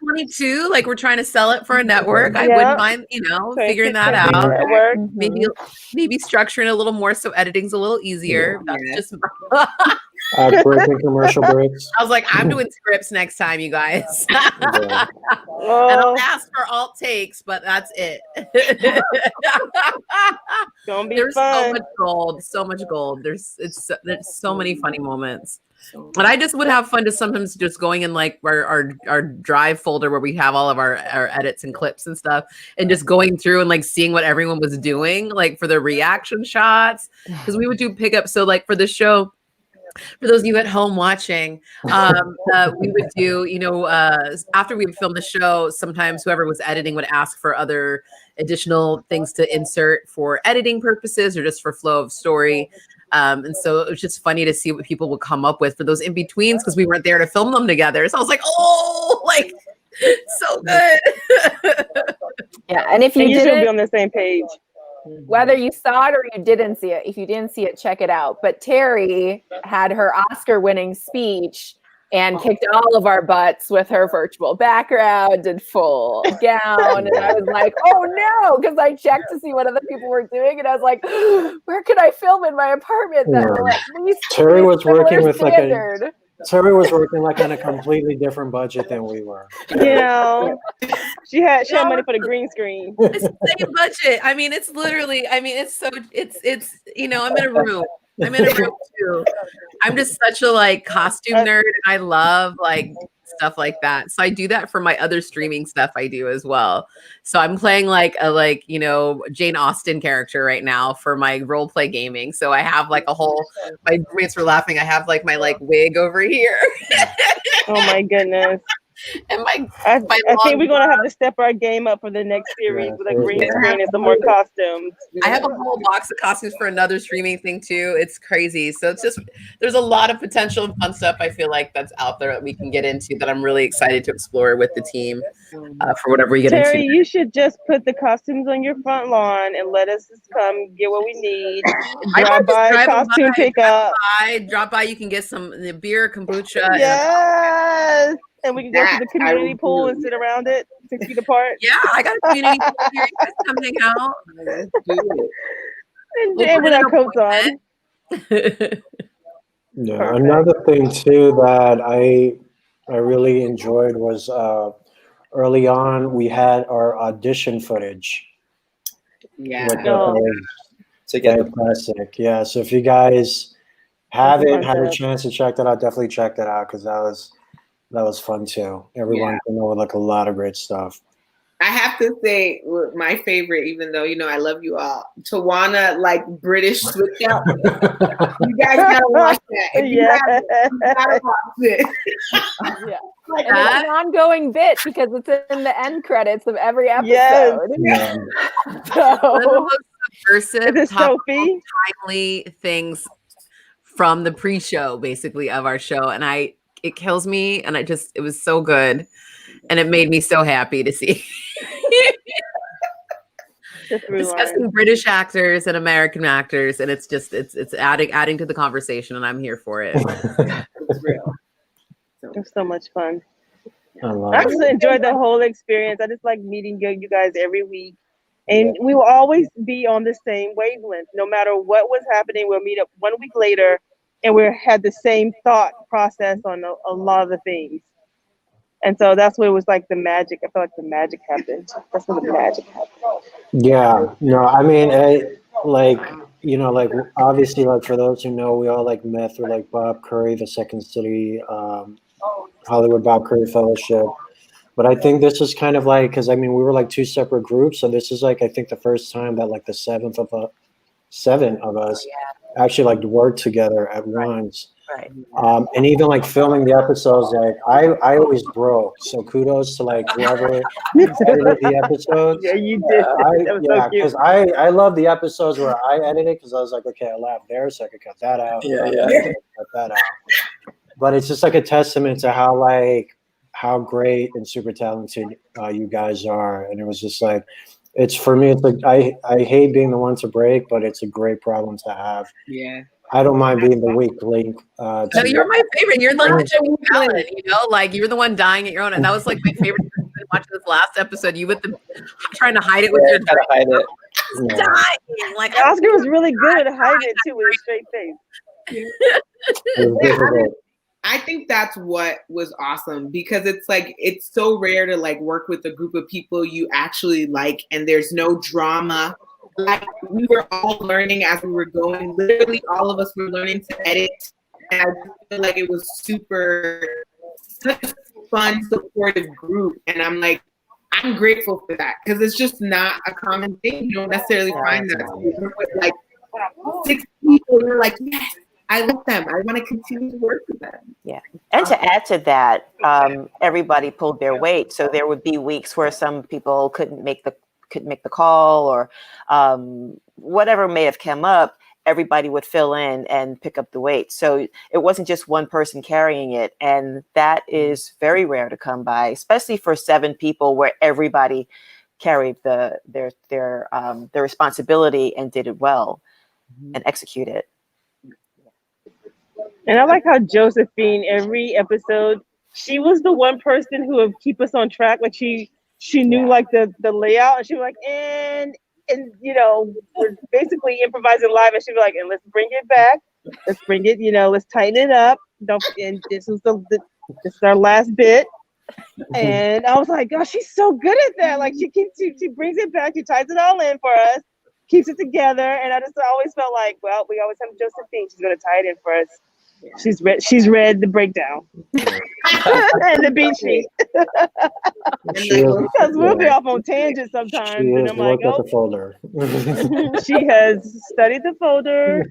22. Like we're trying to sell it for a network. I wouldn't mind, figuring that out. Maybe structuring a little more so editing's a little easier. That's just. Breaking commercial breaks. I was like, I'm doing scripts next time, you guys. And I'll ask for alt takes, but that's it. There's fun. so much gold. There's so many funny moments. And I just would have fun sometimes just going in like our drive folder where we have all of our edits and clips and stuff, and just going through and like seeing what everyone was doing, like for the reaction shots, because we would do pickup. So like for the show, for those of you at home watching, we would do, after we would film the show, sometimes whoever was editing would ask for other additional things to insert for editing purposes or just for flow of story. And so it was just funny to see what people would come up with for those in-betweens because we weren't there to film them together. So I was like, oh, like, so good. Yeah, and if you should be on the same page. Whether you saw it or you didn't see it, if you didn't see it, check it out. But Terry had her Oscar-winning speech and kicked all of our butts with her virtual background and full gown. And I was like, oh no, because I checked to see what other people were doing. And I was like, where could I film in my apartment? Terry was working with Terry was working like on a completely different budget than we were. She had money for the green screen. It's the same budget. I mean, it's literally, I'm in a room. I'm in a room too. I'm just such a like costume nerd. And I love like stuff like that. So I do that for my other streaming stuff I do as well. So I'm playing like a Jane Austen character right now for my role play gaming. So I have like a whole, my roommates were laughing. I have like my wig over here. Oh my goodness. And I think we're gonna have to step our game up for the next series with a green screen and some more costumes. I have a whole box of costumes for another streaming thing too. It's crazy. So it's just there's a lot of potential and fun stuff I feel like that's out there that we can get into that I'm really excited to explore with the team for whatever we get into. Terry, you should just put the costumes on your front lawn and let us just come get what we need. Drop by costume pickup. Drop by. You can get some beer, kombucha. Yes. And we can go to the community pool and sit around it 6 feet apart. Yeah, I got a community pool here. You guys come hang out. And jam with our coats on. Yeah, another thing too that I really enjoyed was early on we had our audition footage. Yeah. Fantastic. Yeah. So if you guys haven't had a chance to check that out, definitely check that out because that was fun too. Everyone came up with like a lot of great stuff. I have to say, my favorite, even though I love you all, Tawana like British switch up. You guys gotta watch that. You gotta watch it. Yeah. And it's an ongoing bit because it's in the end credits of every episode. Yes. So subversive, topical, timely things from the pre-show, basically, of our show, and it kills me, and it was so good, and it made me so happy to see. Discussing British actors and American actors, and it's adding to the conversation, and I'm here for it. It's real. It's so much fun. I just enjoyed the whole experience. I just like meeting you guys every week, and we will always be on the same wavelength. No matter what was happening, we'll meet up 1 week later, and we had the same thought process on a lot of the things. And so that's what it was like the magic. I felt like the magic happened. That's when the magic happened. Yeah. No, I mean, obviously, like for those who know, we all like met through like Bob Curry, the Second City, Hollywood Bob Curry Fellowship. But I think this is kind of like, because I mean, we were like 2 separate groups. So this is like, I think the first time that like the 7 of us actually like worked together at once. Right. And even like filming the episodes, like I always broke. So kudos to like whoever edited the episodes. Yeah, you did. That was so cute. Because I love the episodes where I edited because I was like, okay, I laughed there, so I could cut that out. Yeah, cut that out. But it's just like a testament to how great and super talented you guys are. And it was just like, it's for me, it's like I hate being the one to break, but it's a great problem to have. Yeah. I don't mind being the weak link. No, you're my favorite. You're like the Jimmy Fallon, like you're the one dying at your own. And that was like my favorite watching this last episode. You with the trying to hide it with your try to hide it. dying. Like Oscar was really good at hiding it too with a straight face. I think that's what was awesome because it's like it's so rare to like work with a group of people you actually like and there's no drama. Like we were all learning as we were going. Literally all of us were learning to edit. And I feel like it was such a fun, supportive group. And I'm grateful for that because it's just not a common thing. You don't necessarily find that. So with like 6 people, you're like, yes, I love them. I want to continue to work with them. Yeah. And to add to that, everybody pulled their weight. So there would be weeks where some people couldn't make the call or whatever may have come up, everybody would fill in and pick up the weight. So it wasn't just one person carrying it. And that is very rare to come by, especially for 7 people where everybody carried their responsibility and did it well and executed. And I like how Josephine, every episode, she was the one person who would keep us on track. Like she knew like the layout, and she was like, and you know, we're basically improvising live, and she'd be like, and let's bring it back, let's bring it, you know, let's tighten it up. And this is this is our last bit. And I was like, gosh, she's so good at that. Like she brings it back, she ties it all in for us, keeps it together. And I just always felt like, well, we always have Josephine. She's gonna tie it in for us. She's read the breakdown and the beat sheet. Because we'll be off on tangents sometimes, and I'm like, at the folder. She has studied the folder.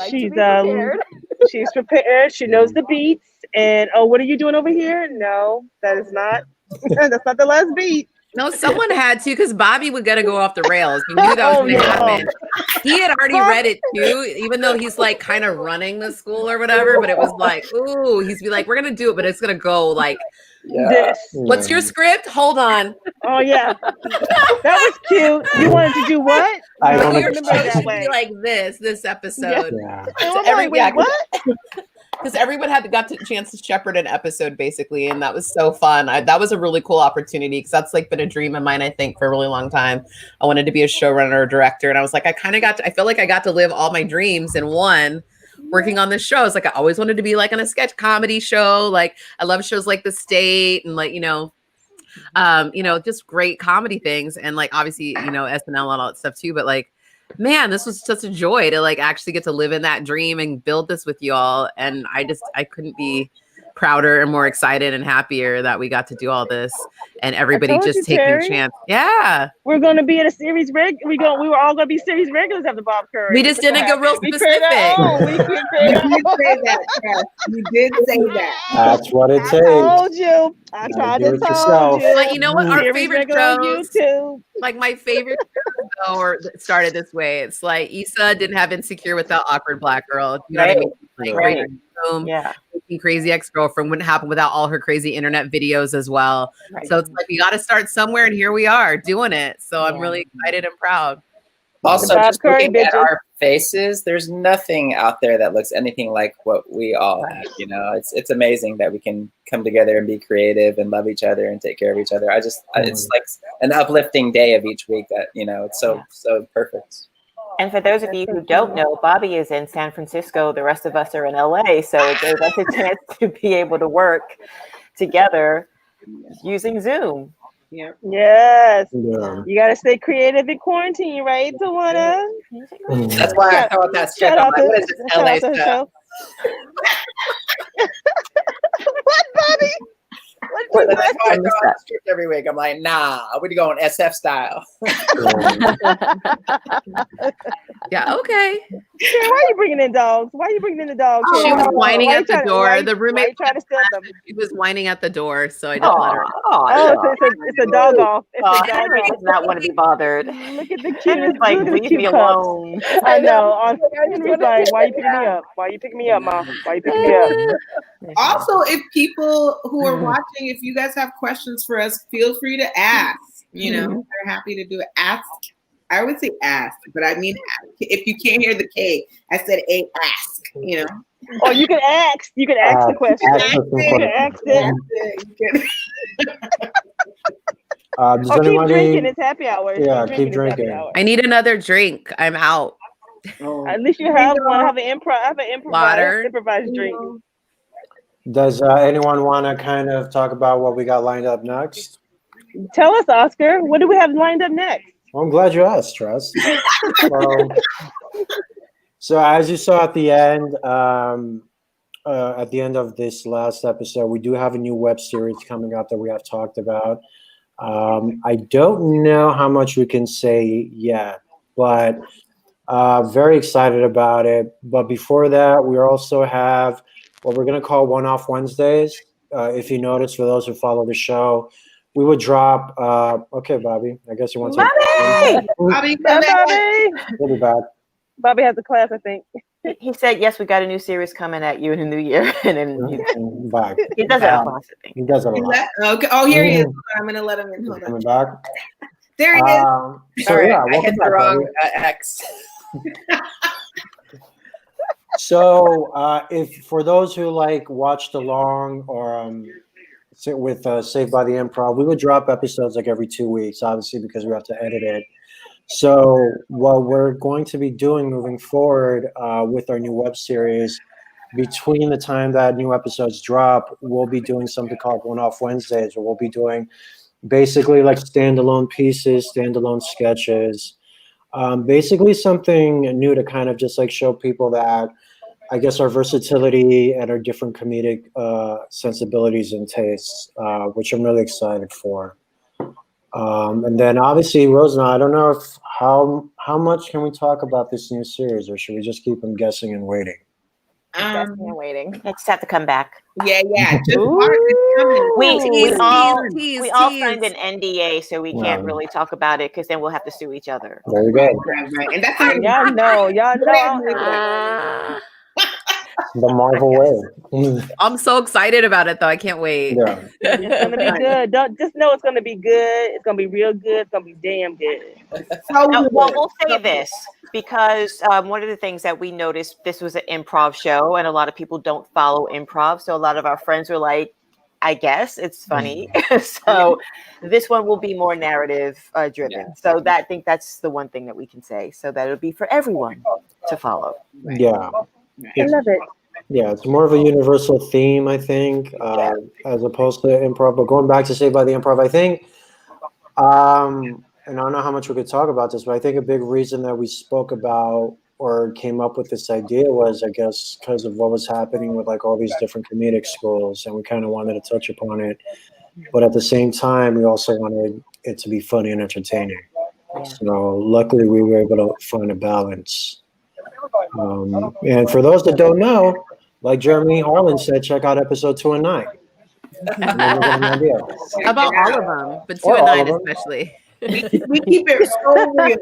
She's prepared. She knows the beats. And what are you doing over here? No, that is not. That's not the last beat. No, someone had to because Bobby would gotta go off the rails. He knew that was going to happen. He had already read it too, even though he's like kind of running the school or whatever. But it was like, ooh, he's be like, we're gonna do it, but it's gonna go like this. What's your script? Hold on. Oh yeah, that was cute. You wanted to do what? I don't remember that way. Like this episode. Yeah. So because everyone got the chance to shepherd an episode basically, and that was so fun. That was a really cool opportunity because that's like been a dream of mine, I think, for a really long time. I wanted to be a showrunner or director, and I was like, I feel like I got to live all my dreams in one working on this show. It's like I always wanted to be like on a sketch comedy show. Like I love shows like The State and like just great comedy things, and like obviously SNL and all that stuff too. But like, man, this was such a joy to like actually get to live in that dream and build this with you all. And I couldn't be prouder and more excited and happier that we got to do all this and everybody just taking a chance. Yeah. We're going to be at a series we were all going to be series regulars after Bob Curry. We just didn't go real specific. You did say that. That's what it takes. I told you. I tried to tell you. But you know what? Our favorite shows, like my favorite show, or started this way. It's like Issa didn't have Insecure without Awkward Black Girl. You know what I mean? Like, right. Yeah. Crazy Ex-Girlfriend wouldn't happen without all her crazy internet videos as well. Right. So it's like we got to start somewhere, and here we are doing it. So I'm really excited and proud. Also, just looking at our faces, there's nothing out there that looks anything like what we all have. You know, it's amazing that we can come together and be creative and love each other and take care of each other. It's like an uplifting day of each week that it's so perfect. And for those of you who don't know, Bobby is in San Francisco. The rest of us are in LA. So it gave us a chance to be able to work together using Zoom. Yeah. Yes. Yeah. You got to stay creative in quarantine, right, Tawana? That's why I thought that shit. What is this LA stuff? What, Bobby? What That's why I go on the script every week. I'm like, nah, we're going SF style. Yeah, okay. Sharon, why are you bringing in dogs? Why are you bringing in the dogs? She was whining at the door. The Why roommate you trying to steal them? She was whining at the door, so I just let her. Oh, so it's a dog off. It's a dog Henry off. does not want to be bothered. Look at the cute. Henry's like, Look at the leave cute me pups. alone. I know. Henry's like, why you picking me up? Why you picking me up, Mom? Why you picking me up? Also, if people who are watching, if you guys have questions for us, feel free to ask. You know, we're happy to do it. Ask. I would say ask, but I mean, if you can't hear the K, I said a ask. You know. Or you can ask. You can ask the question. You can ask it. Does Keep anybody? drinking. It's happy hour. Yeah, keep drinking. I need another drink. I'm out. At least you have one. I have an improvised drink. Does anyone want to kind of talk about what we got lined up next? Tell us, Oscar. What do we have lined up next? Well, I'm glad you asked, Trust. So as you saw at the end of this last episode, we do have a new web series coming out that we have talked about. I don't know how much we can say yet, but very excited about it. But before that, we also have what we're going to call One-Off Wednesdays. If you notice, for those who follow the show, we would drop. Okay, Bobby, I guess you want to. Bobby, We'll be back. Bobby has a class, I think. He said, "Yes, we got a new series coming at you in the new year," and then back. He does have a class, I think. He does have a lot. Okay. Oh, here he is. I'm gonna let him in. Hold on. Coming back. There he is. So yeah, I hit the wrong X. So if for those who like watched along or with Saved by the Improv, we would drop episodes like every 2 weeks, obviously because we have to edit it. So what we're going to be doing moving forward with our new web series, between the time that new episodes drop, we'll be doing something called One-Off Wednesdays, where we'll be doing basically like standalone pieces, standalone sketches, basically something new to kind of just like show people that I guess our versatility and our different comedic sensibilities and tastes, which I'm really excited for. And then obviously, Rosna, I don't know if how much can we talk about this new series, or should we just keep them guessing and waiting? Guessing and waiting. I just have to come back. Yeah. Just we all tease. signed an NDA, so we can't really talk about it because then we'll have to sue each other. There you go. Right. And that's y'all know. The Marvel way. I'm so excited about it, though. I can't wait. Yeah. It's gonna be good. Don't just know it's gonna be good. It's gonna be real good. It's gonna be damn good. Well, we'll say this because one of the things that we noticed, this was an improv show, and a lot of people don't follow improv. So a lot of our friends were like, I guess it's funny. So this one will be more narrative driven. Yeah. So I think that's the one thing that we can say. So that it'll be for everyone to follow. Yeah. I love it. Yeah, it's more of a universal theme, I think, as opposed to improv. But going back to Saved by the Improv, I think, and I don't know how much we could talk about this, but I think a big reason that we spoke about or came up with this idea was, I guess, because of what was happening with like all these different comedic schools, and we kind of wanted to touch upon it. But at the same time, we also wanted it to be funny and entertaining. So luckily, we were able to find a balance. And for those that don't know, like Jeremy Harlan said, check out episode 2 and 9. And then you'll get an idea. How about all of them? But 2 and 9 especially. We keep it so real.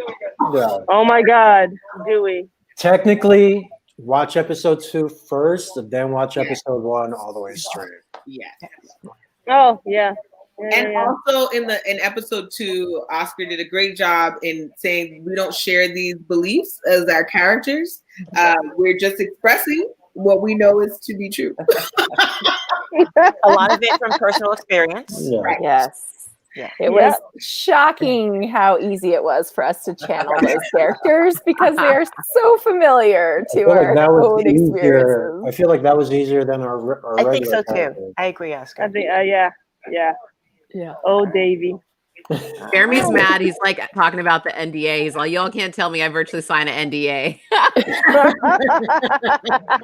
Yeah. Oh my God, do we? Technically, watch episode 2 first, then watch episode 1 all the way straight. Yeah. Oh yeah. And also in episode 2, Oscar did a great job in saying we don't share these beliefs as our characters. We're just expressing what we know is to be true. A lot of it from personal experience. Yeah. Right. Yes. Yeah. It was shocking how easy it was for us to channel those characters because they are so familiar to our own experiences. I feel like that was easier than our regular I think so characters. too. I agree, Oscar. I think yeah. Yeah. Oh, Davy. Jeremy's mad. He's like talking about the NDA. He's like, y'all can't tell me I virtually signed an NDA.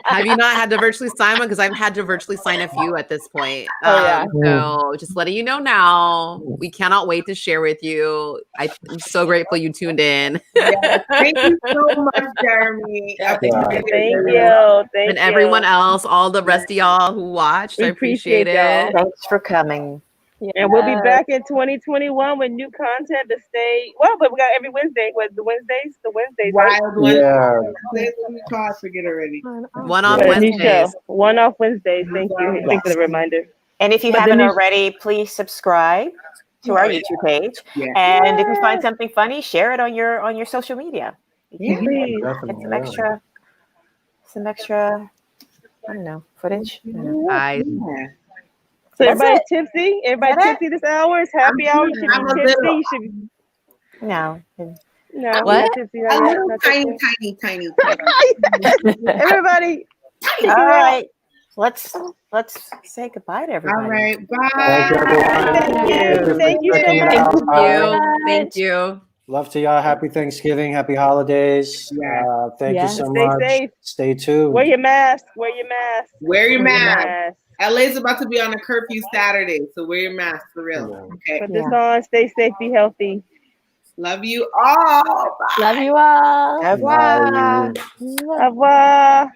Have you not had to virtually sign one? Because I've had to virtually sign a few at this point. So just letting you know now, we cannot wait to share with you. I'm so grateful you tuned in. Yes, thank you so much, Jeremy. Thank you. And everyone else, all the rest of y'all who watched, I appreciate it. y'all. Thanks for coming. Yeah. And we'll be back in 2021 with new content to stay. Well, but we got every Wednesday. What the Wednesdays? The Wednesdays, right? I forget already. One-off Wednesdays. One-off Wednesdays. Thank you. Thanks for the reminder. And if you haven't already, please subscribe to our YouTube page. Yeah. And if you find something funny, share it on your social media. Please. Get some extra, I don't know, footage. So everybody tipsy? Everybody tipsy this hour? It's happy hour. You should be tipsy. You should be... No. No. What? Tipsy, A little tiny. Everybody. All right. Let's say goodbye to everybody. All right. Bye. Thank you so much. Thank you. Love to y'all. Happy Thanksgiving. Happy holidays. Thank you so much. Stay safe. Stay tuned. Wear your mask. Wear your mask. LA's about to be on a curfew Saturday, so wear your mask for real. Okay. Put this on. Stay safe. Be healthy. Love you all. Bye. Love you all. Au revoir. Au revoir.